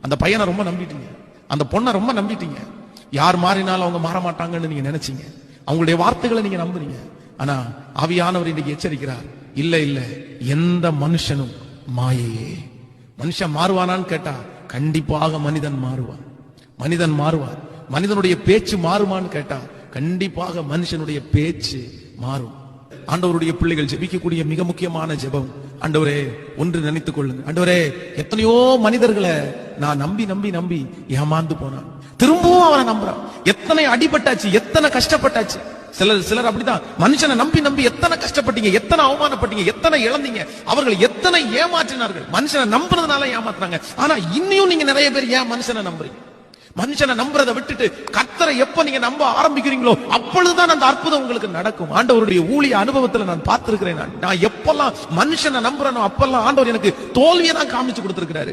அந்த பையனை ரொம்ப நம்பிட்டீங்க, அந்த பொண்ணை ரொம்ப நம்பிட்டீங்க. யார் மாறினாலும் அவங்க மாற மாட்டாங்கன்னு நீங்க நினைச்சீங்க. அவங்களுடைய வார்த்தைகளை நீங்க நம்புறீங்க. ஆனா ஆவியானவர் இன்னைக்கு எச்சரிக்கிறார், இல்ல இல்ல, எந்த மனுஷனும் மாயையே. மனுஷன் மாறுவானான்னு கேட்டா கண்டிப்பாக மனிதன் மாறுவான். மனிதன் மாறுவார். மனிதனுடைய பேச்சு மாறுமான்னு கேட்டா கண்டிப்பாக மனுஷனுடைய பேச்சு மாறும். ஆண்டவருடைய பிள்ளைகள் ஜெபிக்கக்கூடிய மிக முக்கியமான ஜெபம், ஆண்டவரே ஒன்று நினைத்துக் கொள்ளுங்க. ஆண்டவரே, எத்தனையோ மனிதர்களை நான் நம்பி நம்பி நம்பி ஏமாந்து போனான், திரும்பவும் அவரை நம்புறான். எத்தனை அடிபட்டாச்சு, எத்தனை கஷ்டப்பட்டாச்சு. சிலர் அப்படிதான் மனுஷனை நம்பி நம்பி எத்தனை கஷ்டப்பட்டீங்க, எத்தனை அவமானப்பட்டீங்க, எத்தனை இழந்தீங்க. அவர்கள் எத்தனை ஏமாற்றினார்கள். மனுஷனை நம்புறதுனால ஏமாத்துறாங்க. ஆனா இன்னும் நீங்க நிறைய பேர் ஏன் மனுஷனை நம்புறீங்க? மனுஷனை நம்புறதை விட்டுட்டு கர்த்தரை எப்ப நீங்க நம்ப ஆரம்பிக்கிறீங்களோ அப்பொழுதுதான் அந்த அற்புதம் உங்களுக்கு நடக்கும். ஆண்டவருடைய ஊழிய அனுபவத்துல நான் பார்த்திருக்கிறேன். நான் எப்பெல்லாம் மனுஷனை நம்புறேனோ அப்பெல்லாம் ஆண்டவர் எனக்கு தோல்வியை தான் காமிச்சு கொடுத்திருக்கிறாரு.